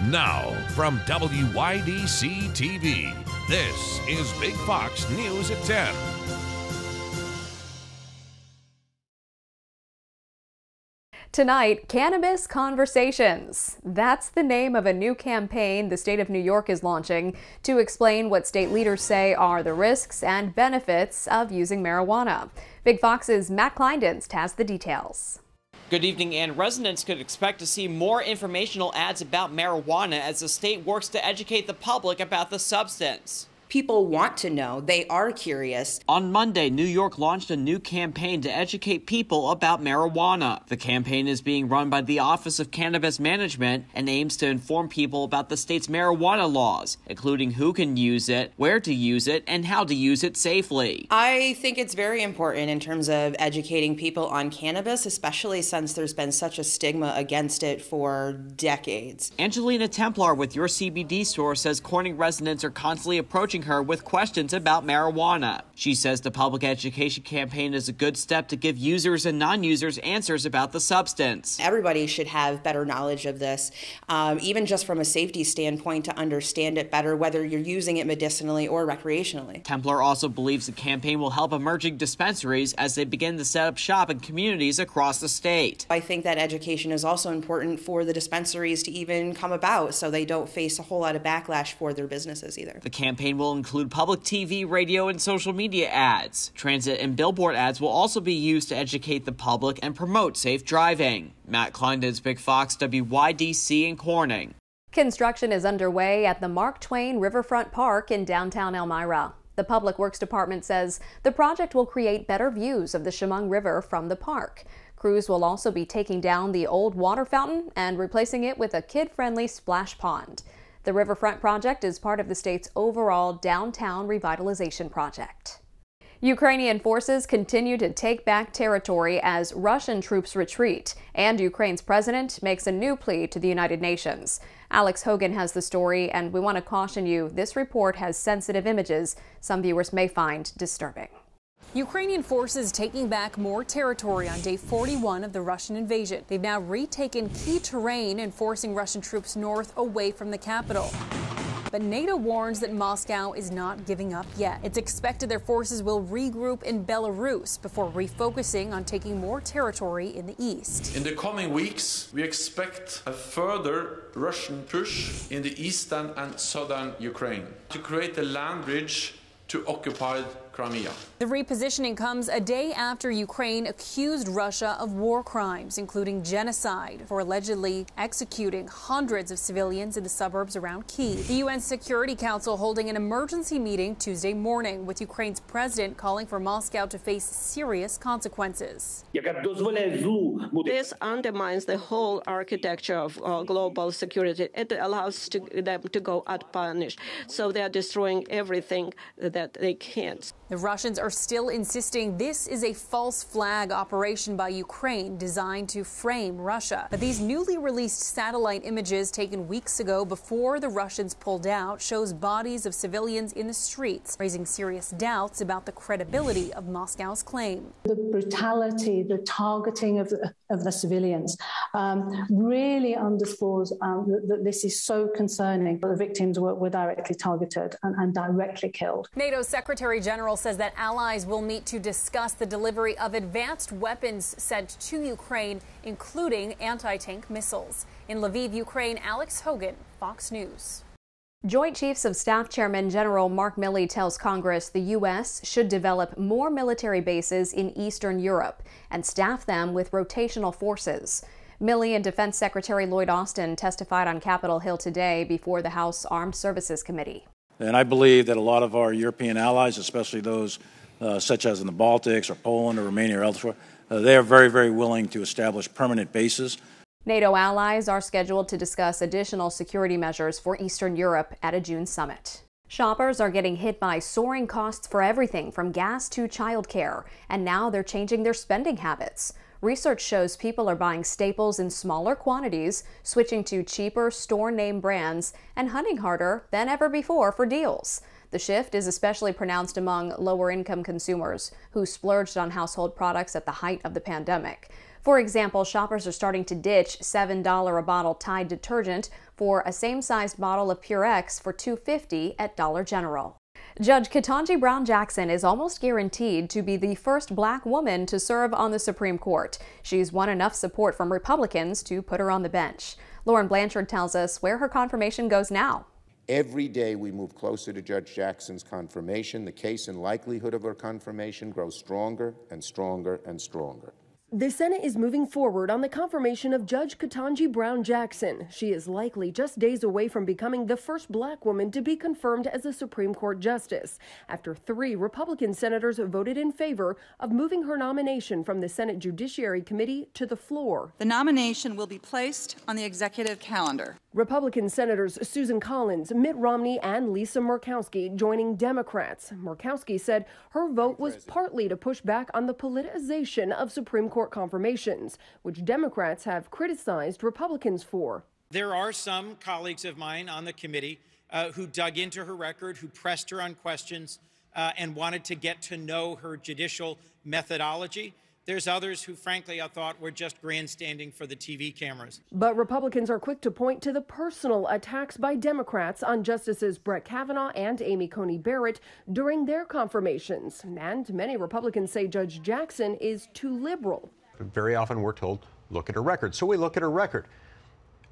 Now, from WYDC TV, this is Big Fox News at 10. Tonight, Cannabis Conversations. That's the name of a new campaign the state of New York is launching to explain what state leaders say are the risks and benefits of using marijuana. Big Fox's Matt Kleindienst has the details. Good evening, and residents could expect to see more informational ads about marijuana as the state works to educate the public about the substance. People want to know. They are curious. On Monday, New York launched a new campaign to educate people about marijuana. The campaign is being run by the Office of Cannabis Management and aims to inform people about the state's marijuana laws, including who can use it, where to use it, and how to use it safely. I think it's very important in terms of educating people on cannabis, especially since there's been such a stigma against it for decades. Angelina Templar with Your CBD Store says Corning residents are constantly approaching her with questions about marijuana. She says the public education campaign is a good step to give users and non-users answers about the substance. Everybody should have better knowledge of this, even just from a safety standpoint, to understand it better, whether you're using it medicinally or recreationally. Templar also believes the campaign will help emerging dispensaries as they begin to set up shop in communities across the state. I think that education is also important for the dispensaries to even come about so they don't face a whole lot of backlash for their businesses either. The campaign will include public TV, radio, and social media ads. Transit and billboard ads will also be used to educate the public and promote safe driving. Matt Kleindienst, Big Fox, WYDC in Corning. Construction is underway at the Mark Twain Riverfront Park in downtown Elmira. The Public Works Department says the project will create better views of the Chemung River from the park. Crews will also be taking down the old water fountain and replacing it with a kid-friendly splash pond. The Riverfront project is part of the state's overall downtown revitalization project. Ukrainian forces continue to take back territory as Russian troops retreat, and Ukraine's president makes a new plea to the United Nations. Alex Hogan has the story, and we want to caution you, this report has sensitive images some viewers may find disturbing. Ukrainian forces taking back more territory on day 41 of the Russian invasion. They've now retaken key terrain and forcing Russian troops north away from the capital. But NATO warns that Moscow is not giving up yet. It's expected their forces will regroup in Belarus before refocusing on taking more territory in the east. In the coming weeks, we expect a further Russian push in the eastern and southern Ukraine to create a land bridge to occupied Crimea. The repositioning comes a day after Ukraine accused Russia of war crimes, including genocide, for allegedly executing hundreds of civilians in the suburbs around Kyiv. The UN Security Council holding an emergency meeting Tuesday morning with Ukraine's president calling for Moscow to face serious consequences. This undermines the whole architecture of global security. It allows them to go unpunished. So they are destroying everything that they can. The Russians are still insisting this is a false flag operation by Ukraine designed to frame Russia. But these newly released satellite images taken weeks ago before the Russians pulled out shows bodies of civilians in the streets, raising serious doubts about the credibility of Moscow's claim. The brutality, the targeting of the civilians really underscores that this is so concerning. The victims were directly targeted and directly killed. NATO's Secretary General says that allies will meet to discuss the delivery of advanced weapons sent to Ukraine, including anti-tank missiles. In Lviv, Ukraine, Alex Hogan, Fox News. Joint Chiefs of Staff Chairman General Mark Milley tells Congress the U.S. should develop more military bases in Eastern Europe and staff them with rotational forces. Milley and Defense Secretary Lloyd Austin testified on Capitol Hill today before the House Armed Services Committee. And I believe that a lot of our European allies, especially those such as in the Baltics or Poland or Romania or elsewhere, they are very, very willing to establish permanent bases. NATO allies are scheduled to discuss additional security measures for Eastern Europe at a June summit. Shoppers are getting hit by soaring costs for everything from gas to childcare, and now they're changing their spending habits. Research shows people are buying staples in smaller quantities, switching to cheaper store-name brands, and hunting harder than ever before for deals. The shift is especially pronounced among lower-income consumers who splurged on household products at the height of the pandemic. For example, shoppers are starting to ditch $7 a bottle Tide detergent for a same-sized bottle of Purex for $2.50 at Dollar General. Judge Ketanji Brown Jackson is almost guaranteed to be the first black woman to serve on the Supreme Court. She's won enough support from Republicans to put her on the bench. Lauren Blanchard tells us where her confirmation goes now. Every day we move closer to Judge Jackson's confirmation. The case and likelihood of her confirmation grows stronger and stronger and stronger. The Senate is moving forward on the confirmation of Judge Ketanji Brown Jackson. She is likely just days away from becoming the first black woman to be confirmed as a Supreme Court justice, after 3 Republican senators voted in favor of moving her nomination from the Senate Judiciary Committee to the floor. The nomination will be placed on the executive calendar. Republican Senators Susan Collins, Mitt Romney, and Lisa Murkowski joining Democrats. Murkowski said her vote was partly to push back on the politicization of Supreme Court confirmations, which Democrats have criticized Republicans for. There are some colleagues of mine on the committee who dug into her record, who pressed her on questions, and wanted to get to know her judicial methodology. There's others who, frankly, I thought were just grandstanding for the TV cameras. But Republicans are quick to point to the personal attacks by Democrats on Justices Brett Kavanaugh and Amy Coney Barrett during their confirmations. And many Republicans say Judge Jackson is too liberal. Very often we're told, look at her record. So we look at her record.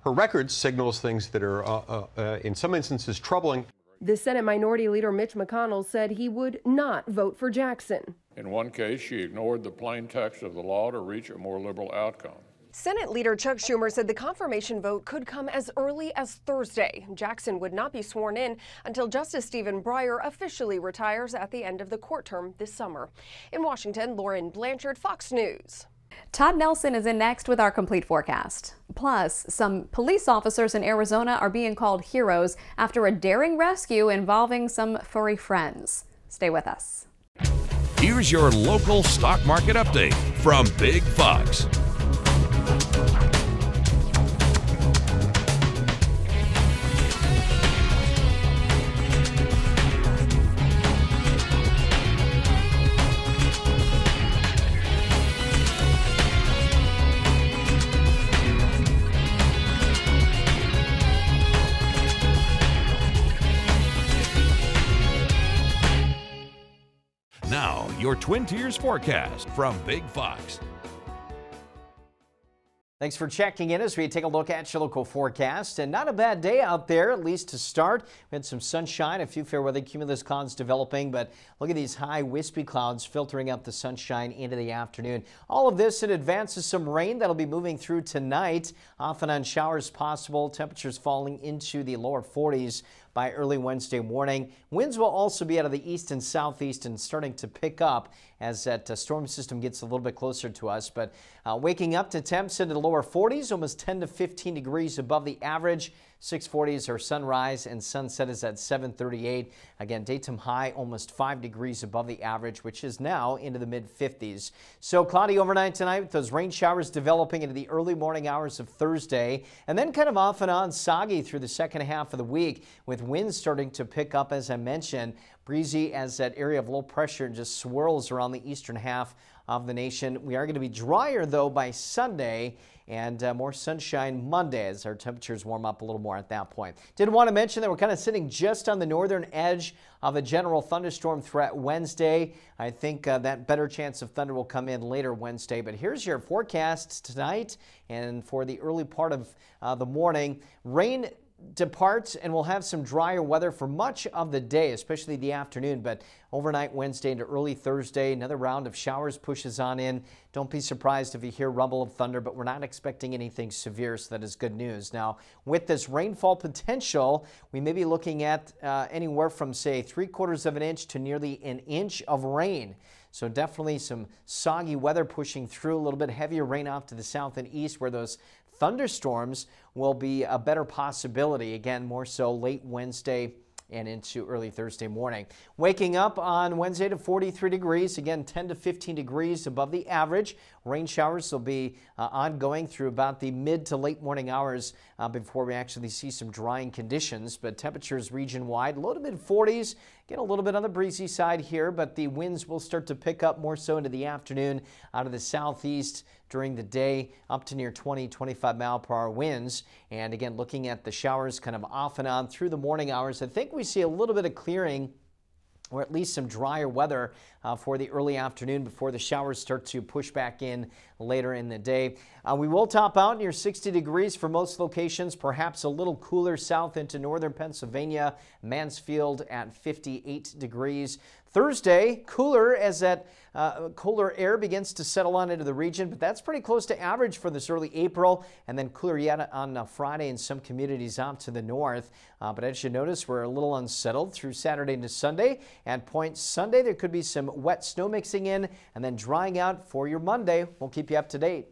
Her record signals things that are, in some instances, troubling. The Senate Minority Leader Mitch McConnell said he would not vote for Jackson. In one case, she ignored the plain text of the law to reach a more liberal outcome. Senate Leader Chuck Schumer said the confirmation vote could come as early as Thursday. Jackson would not be sworn in until Justice Stephen Breyer officially retires at the end of the court term this summer. In Washington, Lauren Blanchard, Fox News. Todd Nelson is in next with our complete forecast. Plus, some police officers in Arizona are being called heroes after a daring rescue involving some furry friends. Stay with us. Here's your local stock market update from Big Fox. Now, your Twin Tiers forecast from Big Fox. Thanks for checking in as we take a look at your local forecast. And not a bad day out there, at least to start. We had some sunshine, a few fair weather cumulus clouds developing, but look at these high wispy clouds filtering up the sunshine into the afternoon. All of this in advance of some rain that'll be moving through tonight. Off and on showers possible, temperatures falling into the lower 40s by early Wednesday morning. Winds will also be out of the east and southeast and starting to pick up as that storm system gets a little bit closer to us. But waking up to temps into the lower 40s, almost 10 to 15 degrees above the average. 640s our sunrise and sunset is at 7:38. Again, daytime high almost 5 degrees above the average, which is now into the mid-50s. So cloudy overnight tonight with those rain showers developing into the early morning hours of Thursday, and then kind of off and on soggy through the second half of the week with winds starting to pick up, as I mentioned. Breezy as that area of low pressure just swirls around the eastern half of the nation. We are going to be drier, though, by Sunday and more sunshine Monday as our temperatures warm up a little more at that point. Did want to mention that we're kind of sitting just on the northern edge of a general thunderstorm threat Wednesday. I think that better chance of thunder will come in later Wednesday. But here's your forecast tonight and for the early part of the morning. Rain departs and we'll have some drier weather for much of the day, especially the afternoon, but overnight Wednesday into early Thursday, another round of showers pushes on in. Don't be surprised if you hear rumble of thunder, but we're not expecting anything severe, so that is good news. Now, with this rainfall potential, we may be looking at anywhere from, say, 3/4 of an inch to nearly an inch of rain. So definitely some soggy weather pushing through, a little bit heavier rain off to the south and east where those thunderstorms will be a better possibility. Again, more so late Wednesday and into early Thursday morning. Waking up on Wednesday to 43 degrees, again 10 to 15 degrees above the average. Rain showers will be ongoing through about the mid to late morning hours before we actually see some drying conditions. But temperatures region-wide, low to mid-40s. Get a little bit on the breezy side here, but the winds will start to pick up more so into the afternoon out of the southeast, during the day, up to near 20-25 mile per hour winds. And again, looking at the showers kind of off and on through the morning hours, I think we see a little bit of clearing, or at least some drier weather for the early afternoon before the showers start to push back in later in the day. We will top out near 60 degrees for most locations, perhaps a little cooler south into northern Pennsylvania, Mansfield at 58 degrees. Thursday, cooler as that colder air begins to settle on into the region, but that's pretty close to average for this early April, and then cooler yet on Friday in some communities out to the north. But as you notice, we're a little unsettled through Saturday to Sunday. At points Sunday, there could be some wet snow mixing in and then drying out for your Monday. We'll keep you up to date.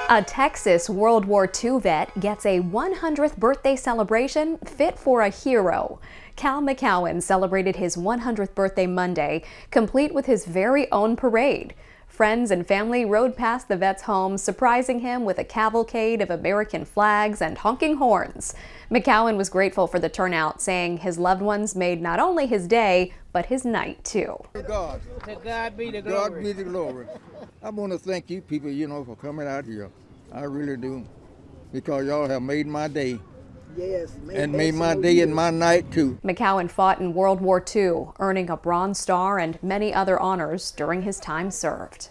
A Texas World War II vet gets a 100th birthday celebration fit for a hero. Cal McCowan celebrated his 100th birthday Monday, complete with his very own parade. Friends and family rode past the vet's home, surprising him with a cavalcade of American flags and honking horns. McCowan was grateful for the turnout, saying his loved ones made not only his day, but his night too. To God be the glory. God be the glory. I want to thank you people, for coming out here. I really do. Because y'all have made my day. Yes. And made my day and my night too. McCowan fought in World War II, earning a Bronze Star and many other honors during his time served.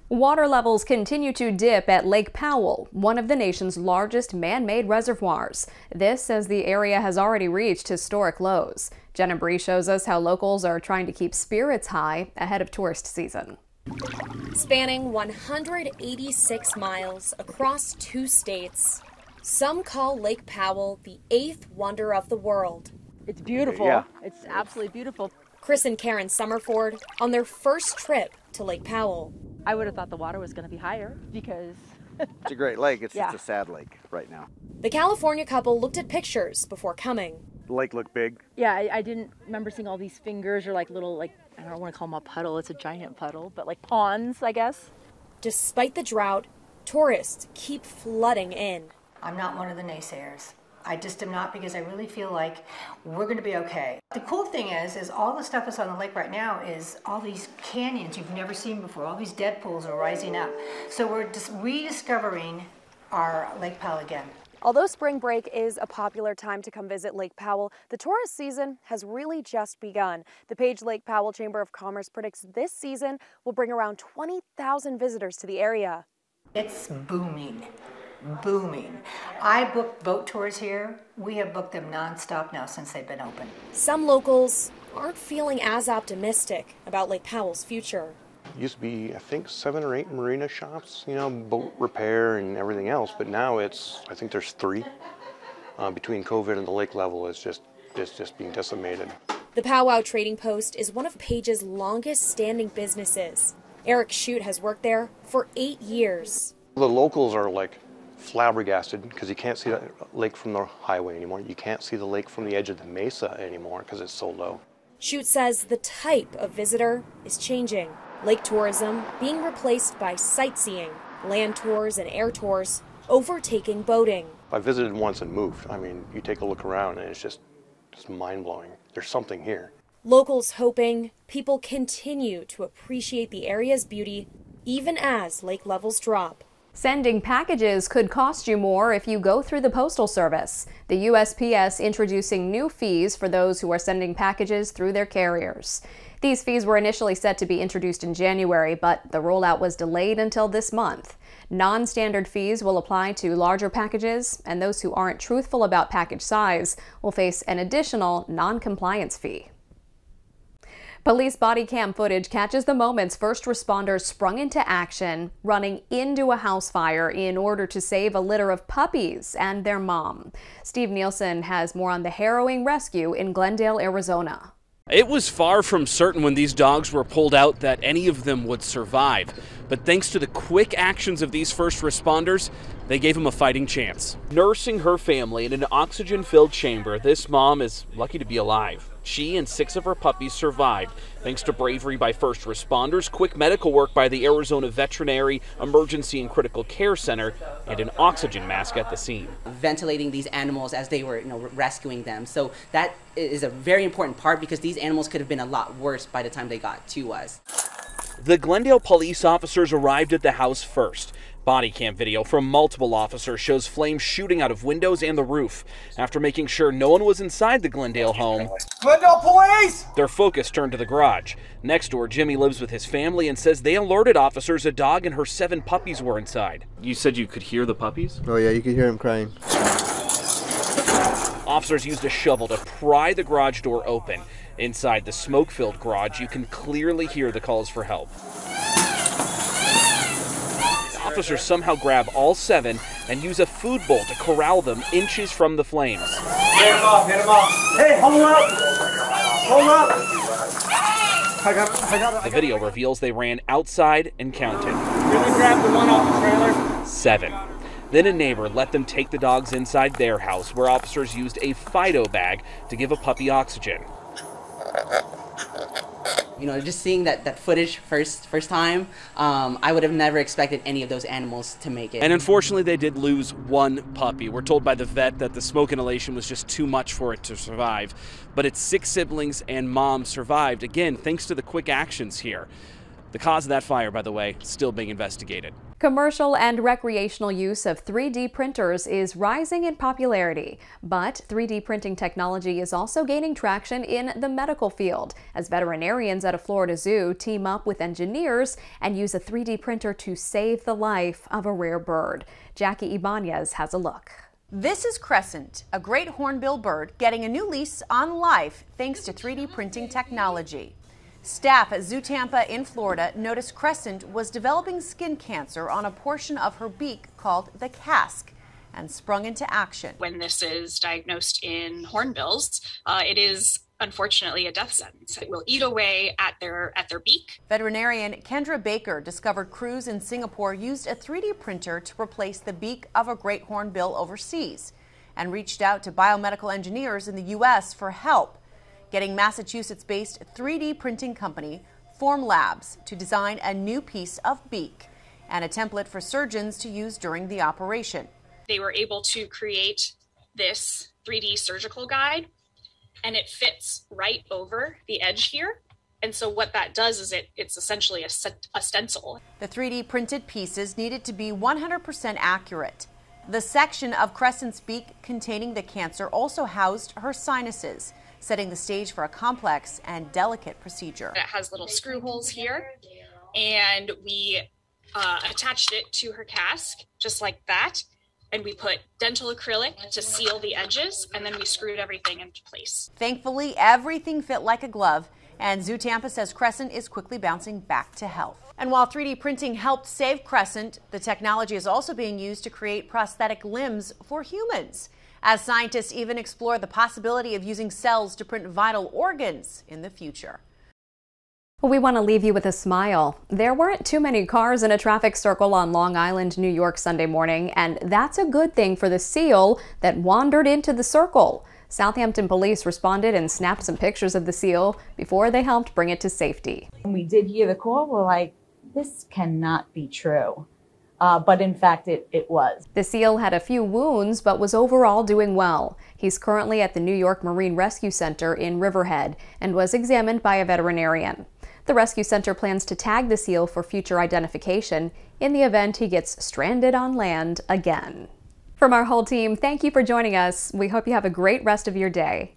Water levels continue to dip at Lake Powell, one of the nation's largest man-made reservoirs. This as the area has already reached historic lows. Jenna Bree shows us how locals are trying to keep spirits high ahead of tourist season. Spanning 186 miles across 2 states, some call Lake Powell the 8th wonder of the world. It's beautiful. Yeah. It's absolutely beautiful. Chris and Karen Summerford on their first trip to Lake Powell. I would have thought the water was going to be higher because it's a great lake. It's just a sad lake right now. The California couple looked at pictures before coming. The lake looked big. Yeah, I didn't remember seeing all these fingers or like little, I don't want to call them a puddle. It's a giant puddle, but like ponds, I guess. Despite the drought, tourists keep flooding in. I'm not one of the naysayers. I just am not, because I really feel like we're going to be okay. The cool thing is all the stuff that's on the lake right now is all these canyons you've never seen before. All these dead pools are rising up. So we're just rediscovering our Lake Powell again. Although spring break is a popular time to come visit Lake Powell, the tourist season has really just begun. The Page Lake Powell Chamber of Commerce predicts this season will bring around 20,000 visitors to the area. It's booming. Booming. I booked boat tours here. We have booked them nonstop now since they've been open. Some locals aren't feeling as optimistic about Lake Powell's future. Used to be, I think, 7 or 8 marina shops, boat repair and everything else, but now I think there's 3. Between COVID and the lake level, it's just being decimated. The Powwow Trading Post is one of Page's longest standing businesses. Eric Shute has worked there for 8 years. The locals are like flabbergasted because you can't see the lake from the highway anymore. You can't see the lake from the edge of the mesa anymore because it's so low. Shute says the type of visitor is changing. Lake tourism being replaced by sightseeing, land tours and air tours overtaking boating. I visited once and moved. You take a look around and it's just mind-blowing. There's something here. Locals hoping people continue to appreciate the area's beauty even as lake levels drop. Sending packages could cost you more if you go through the Postal Service. The USPS introducing new fees for those who are sending packages through their carriers. These fees were initially set to be introduced in January, but the rollout was delayed until this month. Non-standard fees will apply to larger packages, and those who aren't truthful about package size will face an additional non-compliance fee. Police body cam footage catches the moments first responders sprung into action, running into a house fire in order to save a litter of puppies and their mom. Steve Nielsen has more on the harrowing rescue in Glendale, Arizona. It was far from certain when these dogs were pulled out that any of them would survive. But thanks to the quick actions of these first responders, they gave them a fighting chance. Nursing her family in an oxygen-filled chamber, this mom is lucky to be alive. She and 6 of her puppies survived, thanks to bravery by first responders, quick medical work by the Arizona Veterinary Emergency and Critical Care Center, and an oxygen mask at the scene. Ventilating these animals as they were rescuing them. So that is a very important part because these animals could have been a lot worse by the time they got to us. The Glendale police officers arrived at the house first. Body cam video from multiple officers shows flames shooting out of windows and the roof. After making sure no one was inside the Glendale home, Glendale police! Their focus turned to the garage. Next door, Jimmy lives with his family and says they alerted officers a dog and her 7 puppies were inside. You said you could hear the puppies? Oh yeah, you could hear him crying. Officers used a shovel to pry the garage door open. Inside the smoke-filled garage, you can clearly hear the calls for help. Officers somehow grab all 7 and use a food bowl to corral them inches from the flames. Get him off, get him off. Hey, hold up! Hold up! I got it. The video reveals they ran outside and counted. Really grab the one off the trailer? 7. Then a neighbor let them take the dogs inside their house, where officers used a Fido bag to give a puppy oxygen. You know, just seeing that footage first time, I would have never expected any of those animals to make it. And unfortunately, they did lose 1 puppy. We're told by the vet that the smoke inhalation was just too much for it to survive. But its 6 siblings and mom survived, again, thanks to the quick actions here. The cause of that fire, by the way, still being investigated. Commercial and recreational use of 3D printers is rising in popularity, but 3D printing technology is also gaining traction in the medical field as veterinarians at a Florida zoo team up with engineers and use a 3D printer to save the life of a rare bird. Jackie Ibanez has a look. This is Crescent, a great hornbill bird getting a new lease on life thanks to 3D printing technology. Staff at Zoo Tampa in Florida noticed Crescent was developing skin cancer on a portion of her beak called the casque and sprung into action. When this is diagnosed in hornbills, it is unfortunately a death sentence. It will eat away at their beak. Veterinarian Kendra Baker discovered crews in Singapore used a 3D printer to replace the beak of a great hornbill overseas and reached out to biomedical engineers in the U.S. for help, getting Massachusetts-based 3D printing company Form Labs to design a new piece of beak and a template for surgeons to use during the operation. They were able to create this 3D surgical guide, and it fits right over the edge here. And so what that does is it's essentially a stencil. The 3D printed pieces needed to be 100% accurate. The section of Crescent's beak containing the cancer also housed her sinuses, setting the stage for a complex and delicate procedure. It has little screw holes here, and we attached it to her casque just like that, and we put dental acrylic to seal the edges, and then we screwed everything into place. Thankfully, everything fit like a glove, and Zoo Tampa says Crescent is quickly bouncing back to health. And while 3D printing helped save Crescent, the technology is also being used to create prosthetic limbs for humans, as scientists even explore the possibility of using cells to print vital organs in the future. We want to leave you with a smile. There weren't too many cars in a traffic circle on Long Island, New York Sunday morning, and that's a good thing for the seal that wandered into the circle. Southampton police responded and snapped some pictures of the seal before they helped bring it to safety. When we did hear the call, we're like, this cannot be true. But in fact, it was. The seal had a few wounds, but was overall doing well. He's currently at the New York Marine Rescue Center in Riverhead and was examined by a veterinarian. The rescue center plans to tag the seal for future identification in the event he gets stranded on land again. From our whole team, thank you for joining us. We hope you have a great rest of your day.